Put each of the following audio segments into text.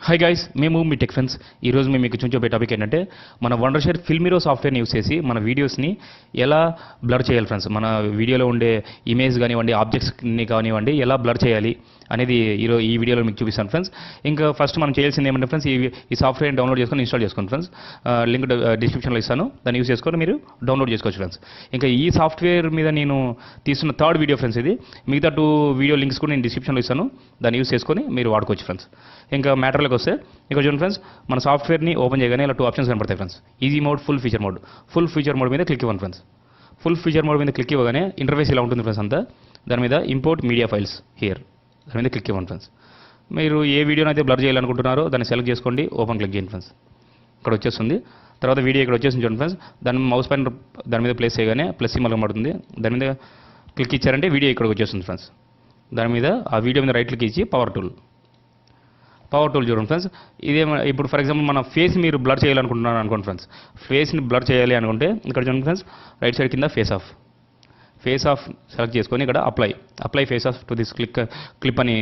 Hi guys, మేము మీ tech friends. ఈరోజు మేము మీకు చూపించే టాపిక్ ఏంటంటే మన వండర్షేర్ ఫిల్మిరో సాఫ్ట్వేర్ని యూస్ చేసి మన వీడియోస్ని ఎలా బ్లర్ చేయాలి ఫ్రెండ్స్. మన వీడియోలో ఉండే ఇమేజ్ కానివ్వండి, ఆబ్జెక్ట్స్ని కానివ్వండి ఎలా బ్లర్ చేయాలి అనేది ఈ వీడియోలో మీకు చూపిస్తాను ఫ్రెండ్స్. ఇంకా ఫస్ట్ మనం చేయాల్సింది ఏమంటే ఫ్రెండ్స్, ఈ సాఫ్ట్వేర్ని డౌన్లోడ్ చేసుకొని ఇన్స్టాల్ చేసుకోండి ఫ్రెండ్స్. లింక్ డిస్క్రిప్షన్లో ఇస్తాను, దాన్ని యూస్ చేసుకొని మీరు డౌన్లోడ్ చేసుకోవచ్చు ఫ్రెండ్స్. ఇంకా ఈ సాఫ్ట్వేర్ మీద నేను తీస్తున్న థర్డ్ వీడియో ఫ్రెండ్స్ ఇది. మిగతా 2 వీడియో లింక్స్ కూడా నేను డిస్క్రిప్షన్లో ఇస్తాను, దాన్ని యూస్ చేసుకొని మీరు వాడుకోవచ్చు ఫ్రెండ్స్. ఇంకా మ్యాటర్లోకి వస్తే, ఇక్కడ చూడండి ఫ్రెండ్స్, మన సాఫ్ట్వేర్ని ఓపెన్ చేయగానే ఇలా 2 ఆప్షన్స్ కనపడతాయి friends. Easy mode, full feature mode. Full feature mode మీద క్లిక్ ఇవ్వండి ఫ్రెండ్స్. ఫుల్ ఫీచర్ మోడ్ మీద క్లిక్ ఇవ్వగానే ఇంటర్ఫేస్ ఇలా ఉంటుంది ఫ్రెండ్స్ అంతా. దాని మీద ఇంపోర్ట్ మీడియా ఫైల్స్ హియర్, దాని మీద క్లిక్ ఇవ్వండి ఫ్రెండ్స్. మీరు ఏ వీడియోని అయితే బ్లర్ చేయాలనుకుంటున్నారో దాన్ని సెలెక్ట్ చేసుకోండి, ఓపెన్ క్లిక్ చేయండి ఫ్రెండ్స్. ఇక్కడ వచ్చేస్తుంది. తర్వాత వీడియో ఇక్కడ వచ్చేసింది చూడండి ఫ్రెండ్స్. దాని మౌస్ పైన దాని మీద ప్లేస్ చేయగానే ప్లస్ సింబల్ కనబడుతుంది. దాని మీద క్లిక్ ఇచ్చారంటే వీడియో ఇక్కడికి వచ్చేస్తుంది ఫ్రెండ్స్. దాని మీద ఆ వీడియో మీద రైట్ క్లిక్ ఇచ్చి పవర్ టూల్ చూడండి ఫ్రెండ్స్. ఇదే ఇప్పుడు ఫర్ ఎగ్జాంపుల్ మన ఫేస్ మీరు బ్లర్ చేయాలనుకుంటున్నారు అనుకోండి ఫ్రెండ్స్. ఫేస్ని బ్లర్ చేయాలి అనుకుంటే ఇక్కడ చూడండి ఫ్రెండ్స్, రైట్ సైడ్ కింద ఫేస్ ఆఫ్ సెలెక్ట్ చేసుకొని ఇక్కడ apply face off to this clip అని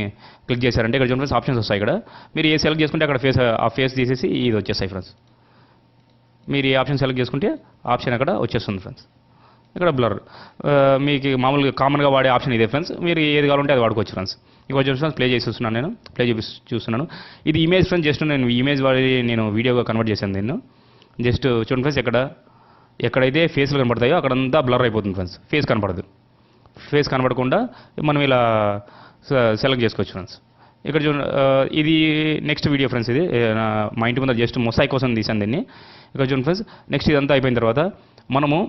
క్లిక్ చేశారంటే ఇక్కడ చూడండి ఫ్రెండ్స్ ఆప్షన్స్ వస్తాయి. ఇక్కడ మీరు ఏ సెలెక్ట్ చేసుకుంటే అక్కడ ఫేస్ తీసేసి ఇది వచ్చేస్తాయి ఫ్రెండ్స్. మీరు ఏ ఆప్షన్ సెలెక్ట్ చేసుకుంటే ఆప్షన్ అక్కడ వచ్చేస్తుంది ఫ్రెండ్స్. ఇక్కడ బ్లర్ మీకు మామూలుగా కామన్గా వాడే ఆప్షన్ ఇదే ఫ్రెండ్స్. మీరు ఏది కావాలంటే అది వాడుకోవచ్చు ఫ్రెండ్స్. ఇక్కడ వచ్చి ఫ్రెండ్స్ ప్లే చేస్తున్నాను, నేను చూస్తున్నాను. ఇది ఇమేజ్ ఫ్రెండ్స్. జస్ట్ నేను ఇమేజ్ వాడి నేను వీడియోగా కన్వర్ట్ చేశాను. నేను జస్ట్ చూడండి ఫ్రెండ్స్, ఎక్కడైతే ఫేస్లు కనబడతాయో అక్కడంతా బ్లర్ అయిపోతుంది ఫ్రెండ్స్. ఫేస్ కనపడదు. ఫేస్ కనబడకుండా మనం ఇలా సెలెక్ట్ చేసుకోవచ్చు ఫ్రెండ్స్. ఇక్కడ చూడండి, ఇది నెక్స్ట్ వీడియో ఫ్రెండ్స్. ఇది మా ఇంటి ముందు జస్ట్ మొసాయి కోసం తీసాను దీన్ని. ఇక్కడ చూడండి ఫ్రెండ్స్, నెక్స్ట్ ఇదంతా అయిపోయిన తర్వాత మనము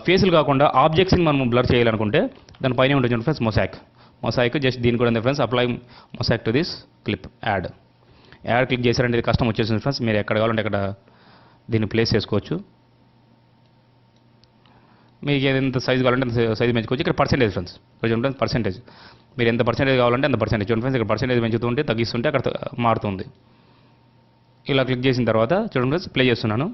ఫేస్లు కాకుండా ఆబ్జెక్ట్స్ని మనం బ్లర్ చేయాలనుకుంటే దాని పైన ఉంటుంది చూడండి ఫ్రెండ్స్, మొసాయిక్. జస్ట్ దీని కూడా ఉంది friends, apply mosaic to this clip, add click చేశారంటే ఇది కస్టమ్ వచ్చేసింది ఫ్రెండ్స్. మీరు ఎక్కడ కావాలంటే అక్కడ దీన్ని ప్లేస్ చేసుకోవచ్చు. మీకు ఎంత సైజ్ కావాలంటే అంత సైజ్ పెంచుకోవచ్చు. ఇక్కడ పర్సెంటేజ్ ఫ్రెండ్స్, ఇక్కడ చూడండి పర్సెంటేజ్. మీరు ఎంత పర్సెంటేజ్ కావాలంటే అంత పర్సెంటేజ్ చూడండి ఫ్రెండ్స్. ఇక్కడ పర్సెంటేజ్ పెంచుతుంటే తగ్గిస్తుంటే అక్కడ మారుతుంది. ఇలా క్లిక్ చేసిన తర్వాత చూడండి ఫ్రెండ్స్, ప్లే చేస్తున్నాను.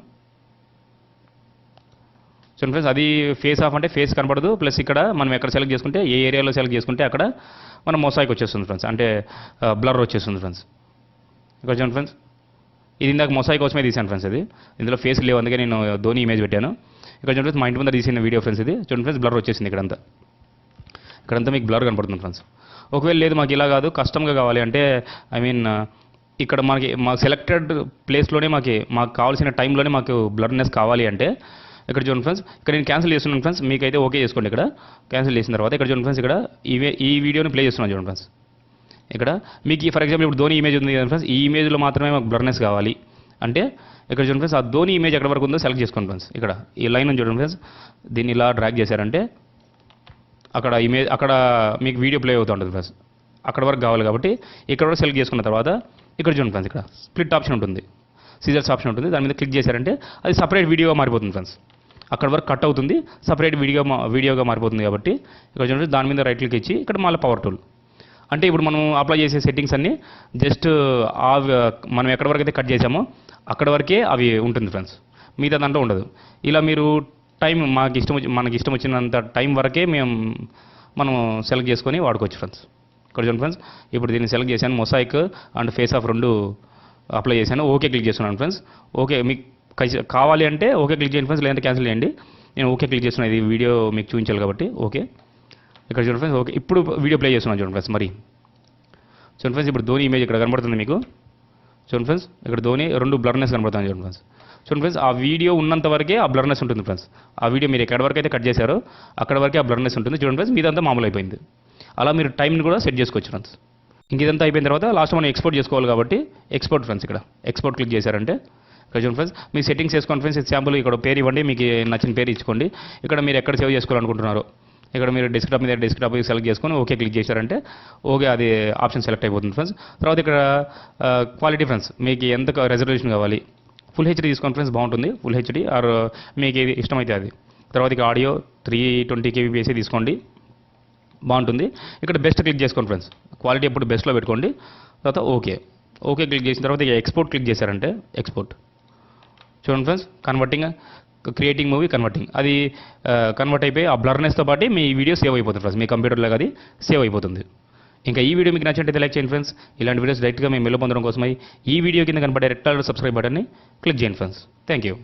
చూడండి ఫ్రెండ్స్, అది ఫేస్ ఆఫ్ అంటే ఫేస్ కనపడదు. ప్లస్ ఇక్కడ మనం ఎక్కడ సెలెక్ట్ చేసుకుంటే, ఏ ఏరియాలో సెలెక్ట్ చేసుకుంటే అక్కడ మనం మొసాయిక్ వచ్చేస్తుంది ఫ్రెండ్స్, అంటే బ్లర్ వచ్చేస్తుంది ఫ్రెండ్స్. ఇక్కడ చూడండి ఫ్రెండ్స్, ఇది ఇందాక మొసాయిక్ కోసమే తీసాను ఫ్రెండ్స్. ఇది ఇందులో ఫేస్ లేవు, అందుకే నేను ధోని ఇమేజ్ పెట్టాను. ఇక్కడ చూడండి ఫ్రెండ్స్, మా ఇంటి ముందు తీసిన వీడియో ఫ్రెండ్స్. ఇది చూడండి ఫ్రెండ్స్, బ్లర్ వచ్చేసింది. ఇక్కడంతా మీకు బ్లర్ కనపడుతుంది ఫ్రెండ్స్. ఒకవేళ లేదు మాకు ఇలా కాదు, కస్టమ్గా కావాలి అంటే ఇక్కడ మాకు సెలెక్టెడ్ ప్లేస్లోనే మాకు కావాల్సిన టైంలోనే మాకు బ్లర్నెస్ కావాలి అంటే ఇక్కడ చూడండి ఫ్రెండ్స్, ఇక్కడ నేను క్యాన్సిల్ చేస్తున్నాను ఫ్రెండ్స్. మీకైతే ఓకే చేసుకోండి. ఇక్కడ క్యాన్సిల్ చేసిన తర్వాత ఇక్కడ చూడండి ఫ్రెండ్స్, ఇక్కడ ఈ వీడియోని ప్లే చేస్తున్నాను చూడండి ఫ్రెండ్స్. ఇక్కడ మీకు ఫర్ ఎగ్జాంపుల్ ఇప్పుడు ధోని ఇమేజ్ ఉంది కదా ఫ్రెండ్స్, ఈ ఇమేజ్లో మాత్రమే మాకు బ్లర్నెస్ కావాలి అంటే ఇక్కడ చూడండి ఫ్రెండ్స్, ఆ ధోని ఇమేజ్ ఎక్కడ వరకు ఉందో సెలెక్ట్ చేసుకోండి ఫ్రెండ్స్. ఇక్కడ ఈ లైన్ చూడండి ఫ్రెండ్స్, దీన్ని ఇలా డ్రాగ్ చేశారంటే అక్కడ మీకు వీడియో ప్లే అవుతూ ఉంటుంది ఫ్రెండ్స్. అక్కడ వరకు కావాలి కాబట్టి ఇక్కడ వరకు సెలెక్ట్ చేసుకున్న తర్వాత ఇక్కడ చూడండి ఫ్రెండ్స్, ఇక్కడ స్ప్లిట్ ఆప్షన్ ఉంటుంది, సీజర్స్ ఆప్షన్ ఉంటుంది. దాని మీద క్లిక్ చేశారంటే అది సపరేట్ వీడియోగా మారిపోతుంది ఫ్రెండ్స్. అక్కడ వరకు కట్ అవుతుంది, సపరేట్ వీడియోగా మారిపోతుంది. కాబట్టి ఇక్కడ చూడండి, దాని మీద రైట్ క్లిక్ ఇచ్చి ఇక్కడ మళ్ళీ పవర్ టూల్. అంటే ఇప్పుడు మనం అప్లై చేసే సెట్టింగ్స్ అన్నీ జస్ట్ మనం ఎక్కడి వరకు అయితే కట్ చేసామో అక్కడ వరకే అవి ఉంటుంది ఫ్రెండ్స్, మిగతా దాంట్లో ఉండదు. ఇలా మీరు టైం మనకి ఇష్టం వచ్చినంత టైం వరకే మనం సెలెక్ట్ చేసుకొని వాడుకోవచ్చు ఫ్రెండ్స్. ఇక్కడ చూడండి ఫ్రెండ్స్, ఇప్పుడు దీన్ని సెలెక్ట్ చేశాను, mosaic and face of 2 apply చేశాను. ఓకే క్లిక్ చేస్తున్నాను ఫ్రెండ్స్. ఓకే మీకు కావాలి అంటే ఓకే క్లిక్ చేయండి ఫ్రెండ్స్, లేదంటే క్యాన్సిల్ చేయండి. నేను ఓకే క్లిక్ చేస్తున్నాను, ఇది వీడియో మీకు చూపించాలి కాబట్టి ఓకే. ఇక్కడ చూడండి ఫ్రెండ్స్, ఓకే ఇప్పుడు వీడియో ప్లే చేస్తున్నాను చూడండి ఫ్రెండ్స్. చూడండి ఫ్రెండ్స్, ఇప్పుడు ధోని ఇమేజ్ ఇక్కడ కనబడుతుంది మీకు. చూడండి ఫ్రెండ్స్, ఇక్కడ ధోని 2 బ్లర్నెస్ కనబడుతుంది చూడండి ఫ్రెండ్స్. చూడండి ఫ్రెండ్స్, ఆ వీడియో ఉన్నంత వరకే ఆ బ్లర్నెస్ ఉంటుంది ఫ్రెండ్స్. ఆ వీడియో మీరు ఎక్కడి వరకు అయితే కట్ చేశారో అక్కడ వరకే ఆ బ్లర్నెస్ ఉంటుంది. చూడండి ఫ్రెండ్స్, మీదంతా మామూలు అయిపోయింది. అలా మీరు టైంని కూడా సెట్ చేసుకోవచ్చు ఫ్రెండ్స్. ఇంక ఇదంతా అయిపోయిన తర్వాత లాస్ట్ మనం ఎక్స్పోర్ట్ చేసుకోవాలి కాబట్టి ఎక్స్పోర్ట్ ఫ్రెండ్స్. ఇక్కడ ఎక్స్పోర్ట్ క్లిక్ చేశారంటే ఇక్కడ చూడండి ఫ్రెండ్స్, మీ సెట్టింగ్స్ చేసుకోండి ఫ్రెండ్స్. శాంపుల్ ఇక్కడ పేరు ఇవ్వండి, మీకు నచ్చిన పేరు ఇచ్చుకోండి. ఇక్కడ మీరు ఎక్కడ సేవ్ చేసుకోవాలనుకుంటున్నారో ఇక్కడ మీరు డెస్క్టాప్ సెలెక్ట్ చేసుకొని ఓకే క్లిక్ చేశారంటే ఓకే అది ఆప్షన్ సెలెక్ట్ అయిపోతుంది ఫ్రెండ్స్. తర్వాత ఇక్కడ క్వాలిటీ ఫ్రెండ్స్, మీకు ఎంత రెజల్యూషన్ కావాలి, ఫుల్ హెచ్డీ తీసుకోండి ఫ్రెండ్స్, బాగుంటుంది ఫుల్ హెచ్డీ. ఆర్ మీకు ఏది ఇష్టమైతే అది. తర్వాత ఇక్కడ ఆడియో 320 kbps తీసుకోండి, బాగుంటుంది. ఇక్కడ బెస్ట్ క్లిక్ చేసుకోండి ఫ్రెండ్స్, క్వాలిటీ ఎప్పుడు బెస్ట్లో పెట్టుకోండి. తర్వాత ఓకే క్లిక్ చేసిన తర్వాత ఇక ఎక్స్పోర్ట్ క్లిక్ చేశారంటే ఎక్స్పోర్ట్. చూడండి ఫ్రెండ్స్, క్రియేటింగ్ మూవీ కన్వర్టింగ్, అది కన్వర్ట్ అయిపోయి ఆ బ్లర్నెస్తో పాటు మీ వీడియో సేవ్ అయిపోతుంది ఫ్రెండ్స్. మీ కంప్యూటర్లో అది సేవ్ అయిపోతుంది. ఇంకా ఈ వీడియో మీకు నచ్చినట్లయితే లైక్ చేయండి ఫ్రెండ్స్. ఇలాంటి వీడియోస్ డైరెక్ట్గా మేము మెయిల్ పొందడం కోసమై ఈ వీడియో కింద కనబడే రెడ్ కలర్ సబ్స్క్రైబ్ బటన్ని క్లిక్ చేయండి ఫ్రెండ్స్. Thank you.